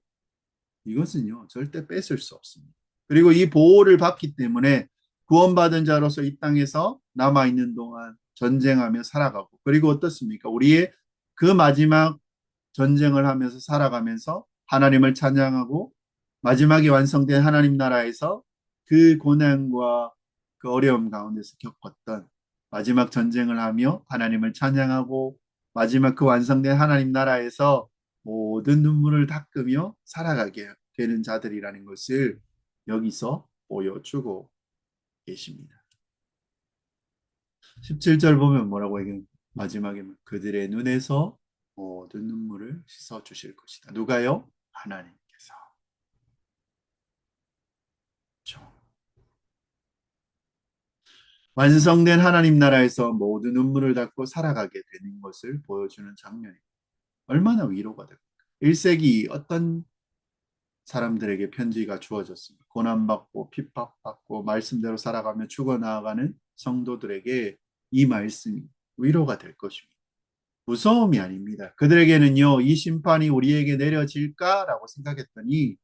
이것은요 절대 뺏을 수 없습니다. 그리고 이 보호를 받기 때문에 구원받은 자로서 이 땅에서 남아있는 동안 전쟁하며 살아가고 그리고 어떻습니까? 우리의 그 마지막 전쟁을 하면서 살아가면서 하나님을 찬양하고 마지막에 완성된 하나님 나라에서 그 고난과 그 어려움 가운데서 겪었던 마지막 전쟁을 하며 하나님을 찬양하고 마지막 그 완성된 하나님 나라에서 모든 눈물을 닦으며 살아가게 되는 자들이라는 것을 여기서 보여주고 계십니다. 17절 보면 뭐라고 얘기해요? 마지막에 그들의 눈에서 모든 눈물을 씻어 주실 것이다. 누가요? 하나님께서. 그렇죠. 완성된 하나님 나라에서 모든 눈물을 닦고 살아가게 되는 것을 보여주는 장면입니다. 얼마나 위로가 됩니까? 1세기 어떤 사람들에게 편지가 주어졌습니다. 고난받고 핍박받고 말씀대로 살아가며 죽어나가는 성도들에게 이 말씀이 위로가 될 것입니다. 무서움이 아닙니다. 그들에게는요, 이 심판이 우리에게 내려질까라고 생각했더니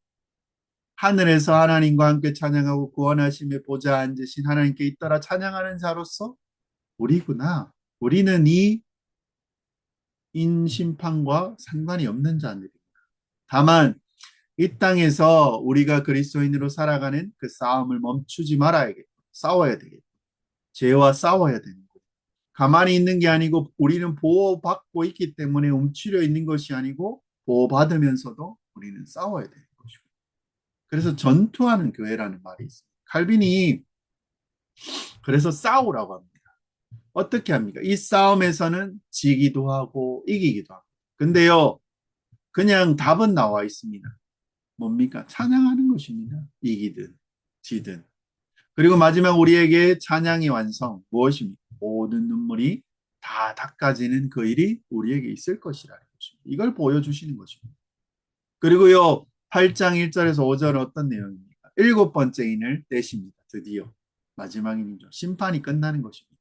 하늘에서 하나님과 함께 찬양하고 구원하심에 보좌 앉으신 하나님께 잇따라 찬양하는 자로서 우리구나. 우리는 이 인심판과 상관이 없는 자들입니다. 다만 이 땅에서 우리가 그리스도인으로 살아가는 그 싸움을 멈추지 말아야겠고 싸워야 되겠고 죄와 싸워야 되는 거예요. 가만히 있는 게 아니고 우리는 보호받고 있기 때문에 움츠려 있는 것이 아니고 보호받으면서도 우리는 싸워야 되는 것이고 그래서 전투하는 교회라는 말이 있습니다. 칼빈이 그래서 싸우라고 합니다. 어떻게 합니까? 이 싸움에서는 지기도 하고 이기기도 하고 근데요 그냥 답은 나와 있습니다. 뭡니까? 찬양하는 것입니다. 이기든 지든. 그리고 마지막 우리에게 찬양의 완성 무엇입니까? 모든 눈물이 다 닦아지는 그 일이 우리에게 있을 것이라는 것입니다. 이걸 보여주시는 것입니다. 그리고요 8장 1절에서 5절은 어떤 내용입니까? 일곱 번째 인을 떼십니다. 드디어 마지막 인이죠. 심판이 끝나는 것입니다.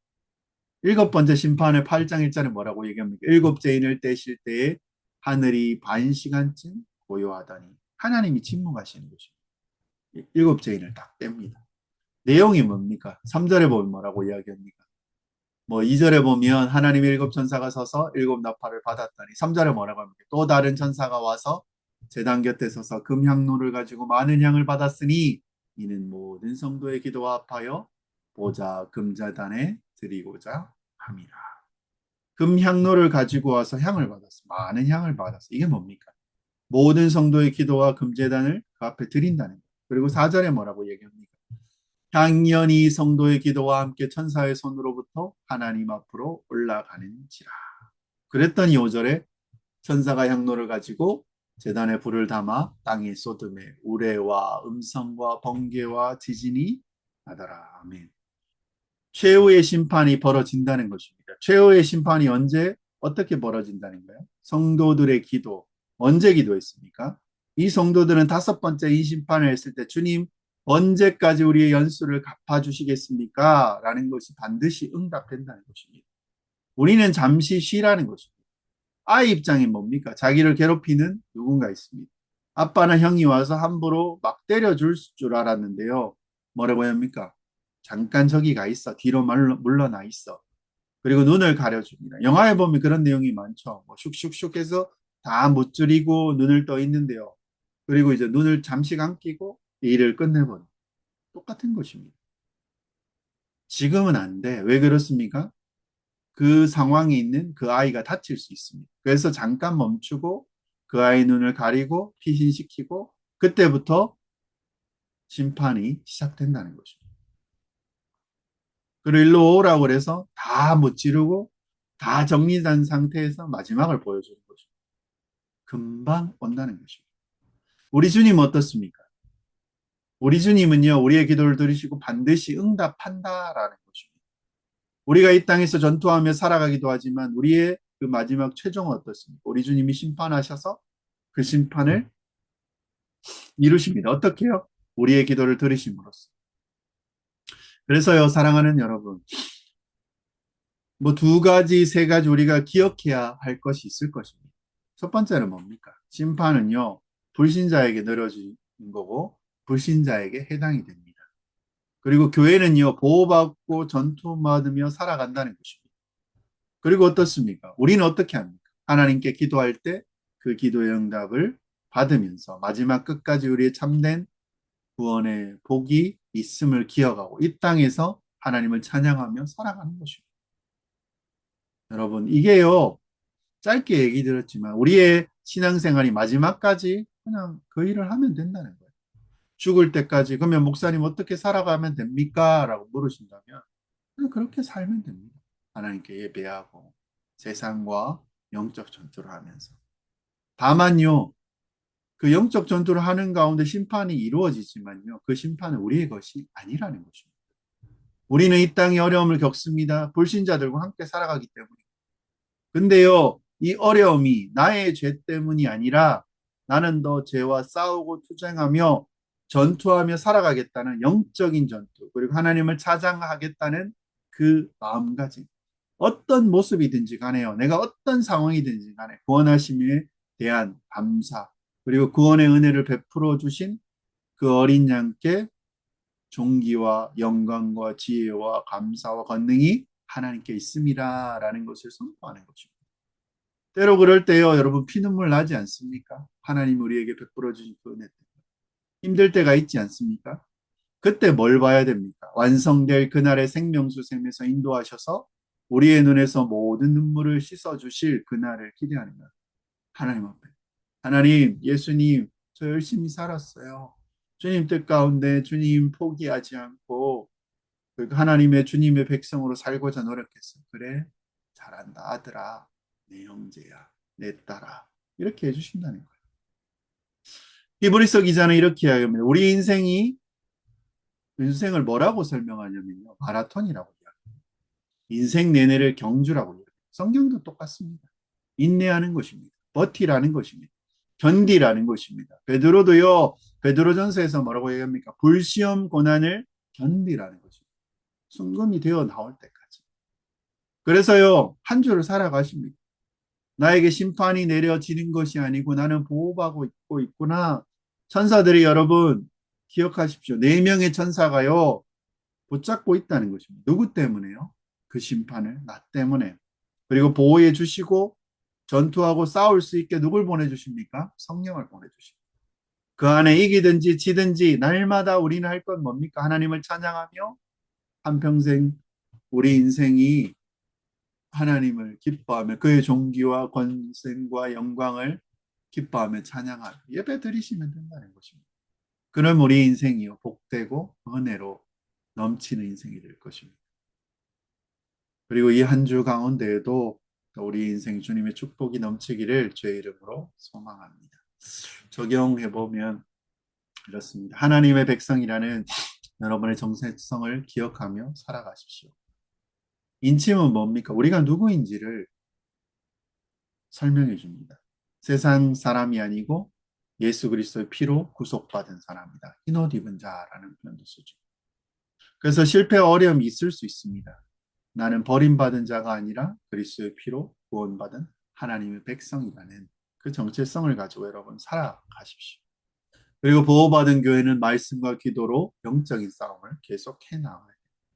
일곱 번째 심판을 8장 1절에 뭐라고 얘기합니까? 일곱째 인을 떼실 때에 하늘이 반 시간쯤 고요하다니 하나님이 침묵하시는 것입니다. 일곱째 인을 딱 뗍니다. 내용이 뭡니까? 3절에 보면 뭐라고 이야기합니까? 뭐 2절에 보면 하나님의 일곱 천사가 서서 일곱 나팔을 받았다니 3절에 뭐라고 합니까? 또 다른 천사가 와서 제단 곁에 서서 금향로를 가지고 많은 향을 받았으니 이는 모든 성도의 기도와 합하여 보좌 금제단에 드리고자 함이라. 금향로를 가지고 와서 향을 받았어. 많은 향을 받았어. 이게 뭡니까? 모든 성도의 기도와 금제단을 그 앞에 드린다는 거예요. 그리고 4절에 뭐라고 얘기합니까? 당연히 성도의 기도와 함께 천사의 손으로부터 하나님 앞으로 올라가는지라. 그랬더니 5절에 천사가 향로를 가지고 제단에 불을 담아 땅이 쏟음에 우레와 음성과 번개와 지진이 나더라. 아멘. 최후의 심판이 벌어진다는 것입니다. 최후의 심판이 언제 어떻게 벌어진다는 거예요? 성도들의 기도 언제 기도했습니까? 이 성도들은 다섯 번째 이 심판을 했을 때 주님 언제까지 우리의 연수를 갚아주시겠습니까? 라는 것이 반드시 응답된다는 것입니다. 우리는 잠시 쉬라는 것입니다. 아이 입장이 뭡니까? 자기를 괴롭히는 누군가 있습니다. 아빠나 형이 와서 함부로 막 때려줄 줄 알았는데요. 뭐라고 합니까? 잠깐 저기 가 있어. 뒤로 물러나 있어. 그리고 눈을 가려줍니다. 영화에 보면 그런 내용이 많죠. 뭐 슉슉슉 해서 다 무찌르고 눈을 떠 있는데요. 그리고 이제 눈을 잠시 감기고 일을 끝내버려. 똑같은 것입니다. 지금은 안 돼. 왜 그렇습니까? 그 상황에 있는 그 아이가 다칠 수 있습니다. 그래서 잠깐 멈추고 그 아이 눈을 가리고 피신시키고 그때부터 심판이 시작된다는 것입니다. 그리고 일로 오라고 그래서 다 무찌르고 다 정리된 상태에서 마지막을 보여주는 것입니다. 금방 온다는 것입니다. 우리 주님 어떻습니까? 우리 주님은요, 우리의 기도를 들으시고 반드시 응답한다라는 것입니다. 우리가 이 땅에서 전투하며 살아가기도 하지만 우리의 그 마지막 최종은 어떻습니까? 우리 주님이 심판하셔서 그 심판을 이루십니다. 어떻게 해요? 우리의 기도를 들으심으로써. 그래서요, 사랑하는 여러분, 뭐 두 가지, 세 가지 우리가 기억해야 할 것이 있을 것입니다. 첫 번째는 뭡니까? 심판은요, 불신자에게 내려지는 거고, 불신자에게 해당이 됩니다. 그리고 교회는요, 보호받고 전투받으며 살아간다는 것입니다. 그리고 어떻습니까? 우리는 어떻게 합니까? 하나님께 기도할 때 그 기도의 응답을 받으면서 마지막 끝까지 우리의 참된 구원의 복이 있음을 기억하고 이 땅에서 하나님을 찬양하며 살아가는 것입니다. 여러분, 이게요, 짧게 얘기 들었지만 우리의 신앙생활이 마지막까지 그냥 그 일을 하면 된다는 거예요. 죽을 때까지. 그러면 목사님 어떻게 살아가면 됩니까? 라고 물으신다면 그냥 그렇게 살면 됩니다. 하나님께 예배하고 세상과 영적 전투를 하면서. 다만요, 그 영적 전투를 하는 가운데 심판이 이루어지지만요, 그 심판은 우리의 것이 아니라는 것입니다. 우리는 이 땅에 어려움을 겪습니다. 불신자들과 함께 살아가기 때문에. 근데요, 이 어려움이 나의 죄 때문이 아니라 나는 더 죄와 싸우고 투쟁하며 전투하며 살아가겠다는 영적인 전투, 그리고 하나님을 찬양하겠다는 그 마음가짐. 어떤 모습이든지 간에요. 내가 어떤 상황이든지 간에 구원하심에 대한 감사, 그리고 구원의 은혜를 베풀어 주신 그 어린 양께 존귀와 영광과 지혜와 감사와 권능이 하나님께 있음이라라는 것을 선포하는 것입니다. 때로 그럴 때요, 여러분 피눈물 나지 않습니까? 하나님 우리에게 베풀어 주신 그 은혜 때문에. 힘들 때가 있지 않습니까? 그때 뭘 봐야 됩니까? 완성될 그날의 생명수 샘에서 인도하셔서 우리의 눈에서 모든 눈물을 씻어 주실 그날을 기대하는 것. 하나님 앞에. 하나님, 예수님, 저 열심히 살았어요. 주님 뜻 가운데 주님 포기하지 않고 그 하나님의 주님의 백성으로 살고자 노력했어. 그래, 잘한다, 아들아, 내 형제야, 내 딸아. 이렇게 해주신다는 거예요. 히브리서 기자는 이렇게 이야기합니다. 우리 인생을 뭐라고 설명하냐면요. 마라톤이라고 이야기합니다. 인생 내내를 경주라고 이야기합니다. 성경도 똑같습니다. 인내하는 것입니다. 버티라는 것입니다. 견디라는 것입니다. 베드로도요. 베드로전서에서 뭐라고 얘기합니까? 불시험 고난을 견디라는 것입니다. 순금이 되어 나올 때까지. 그래서요. 한 주를 살아가십니다. 나에게 심판이 내려지는 것이 아니고 나는 보호받고 있고 있구나. 천사들이 여러분 기억하십시오. 네 명의 천사가요. 붙잡고 있다는 것입니다. 누구 때문에요? 그 심판을 나 때문에. 그리고 보호해 주시고 전투하고 싸울 수 있게 누굴 보내주십니까? 성령을 보내주십니다. 그 안에 이기든지 지든지 날마다 우리는 할 건 뭡니까? 하나님을 찬양하며 한평생 우리 인생이 하나님을 기뻐하며 그의 존귀와 권세와 영광을 기뻐하며 찬양하며 예배 드리시면 된다는 것입니다. 그럼 우리 인생이요 복되고 은혜로 넘치는 인생이 될 것입니다. 그리고 이 한 주 가운데에도 우리 인생 주님의 축복이 넘치기를 주의 이름으로 소망합니다. 적용해 보면 이렇습니다. 하나님의 백성이라는 여러분의 정체성을 기억하며 살아가십시오. 인침은 뭡니까? 우리가 누구인지를 설명해 줍니다. 세상 사람이 아니고 예수 그리스도의 피로 구속받은 사람이다. 흰옷 입은 자라는 표현도 쓰죠. 그래서 실패 어려움이 있을 수 있습니다. 나는 버림받은 자가 아니라 그리스도의 피로 구원받은 하나님의 백성이라는 그 정체성을 가지고 여러분 살아가십시오. 그리고 보호받은 교회는 말씀과 기도로 영적인 싸움을 계속해 나가요.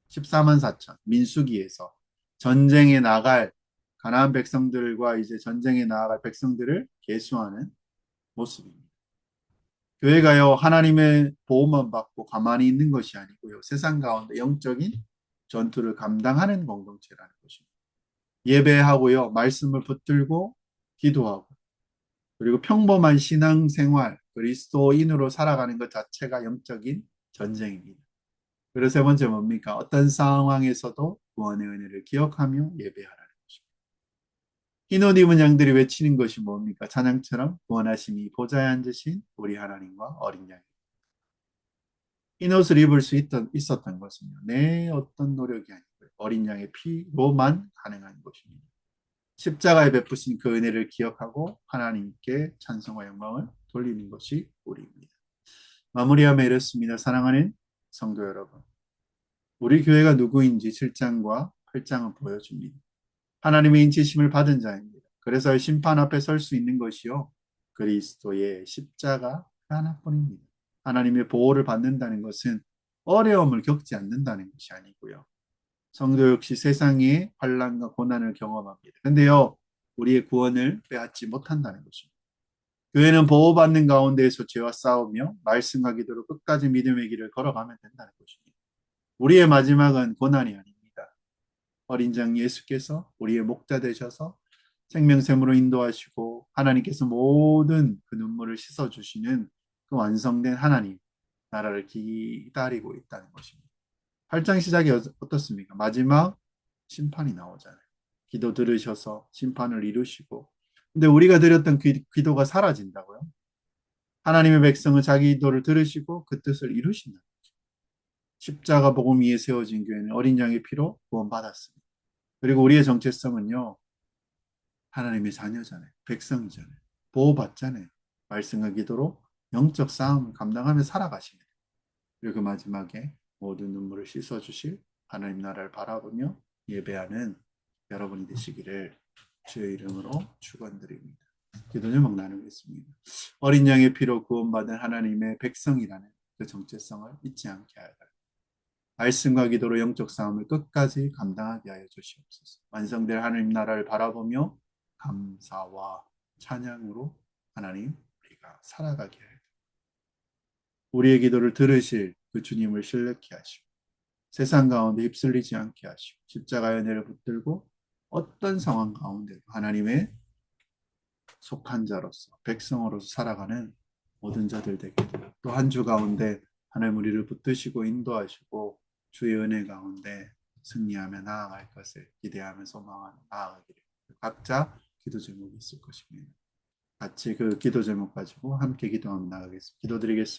14만 4천 민수기에서 전쟁에 나갈 가나안 백성들과 이제 전쟁에 나아갈 백성들을 계수하는 모습입니다. 교회가요 하나님의 보호만 받고 가만히 있는 것이 아니고요 세상 가운데 영적인 전투를 감당하는 공동체라는 것입니다. 예배하고요 말씀을 붙들고 기도하고 그리고 평범한 신앙생활 그리스도인으로 살아가는 것 자체가 영적인 전쟁입니다. 그리고 세 번째 뭡니까? 어떤 상황에서도 구원의 은혜를 기억하며 예배하라는 것입니다. 흰옷 입은 양들이 외치는 것이 뭡니까? 찬양처럼 구원하심이 보좌에 앉으신 우리 하나님과 어린 양. 흰옷을 입을 수 있었던 것은요. 내 어떤 노력이 아니고요. 어린 양의 피로만 가능한 것입니다. 십자가에 베푸신 그 은혜를 기억하고 하나님께 찬송과 영광을 돌리는 것이 우리입니다. 마무리하며 이렇습니다. 사랑하는 성도 여러분. 우리 교회가 누구인지 7장과 8장은 보여줍니다. 하나님의 인치심을 받은 자입니다. 그래서 심판 앞에 설 수 있는 것이요. 그리스도의 십자가 하나뿐입니다. 하나님의 보호를 받는다는 것은 어려움을 겪지 않는다는 것이 아니고요. 성도 역시 세상의 환난과 고난을 경험합니다. 근데요, 우리의 구원을 빼앗지 못한다는 것입니다. 교회는 보호받는 가운데에서 죄와 싸우며 말씀과 기도로 끝까지 믿음의 길을 걸어가면 된다는 것입니다. 우리의 마지막은 고난이 아닙니다. 어린 장 예수께서 우리의 목자 되셔서 생명샘으로 인도하시고 하나님께서 모든 그 눈물을 씻어주시는 그 완성된 하나님 나라를 기다리고 있다는 것입니다. 8장 시작이 어떻습니까? 마지막 심판이 나오잖아요. 기도 들으셔서 심판을 이루시고 근데 우리가 드렸던 기도가 사라진다고요? 하나님의 백성은 자기 기도를 들으시고 그 뜻을 이루신다. 십자가 복음 위에 세워진 교회는 어린 양의 피로 구원받았습니다. 그리고 우리의 정체성은요. 하나님의 자녀잖아요. 백성이잖아요. 보호받잖아요. 말씀과 기도로 영적 싸움을 감당하며 살아가십니다. 그리고 그 마지막에 모든 눈물을 씻어주실 하나님 나라를 바라보며 예배하는 여러분이 되시기를 주의 이름으로 축원드립니다. 기도 제목 나누겠습니다. 어린 양의 피로 구원받은 하나님의 백성이라는 그 정체성을 잊지 않게 하여 말씀과 기도로 영적 싸움을 끝까지 감당하게 하여 주시옵소서. 완성될 하나님 나라를 바라보며 감사와 찬양으로 하나님 우리가 살아가게 하여 우리의 기도를 들으실 그 주님을 신뢰케 하시고 세상 가운데 휩쓸리지 않게 하시고 십자가의 은혜를 붙들고 어떤 상황 가운데 하나님의 속한 자로서 백성으로서 살아가는 모든 자들 되게 또 한 주 가운데 하나님 우리를 붙드시고 인도하시고 주의 은혜 가운데 승리하며 나아갈 것을 기대하며 소망하며 나아가기를 각자 기도 제목이 있을 것입니다. 같이 그 기도 제목 가지고 함께 기도하며 나아가겠습니다. 기도드리겠습니다.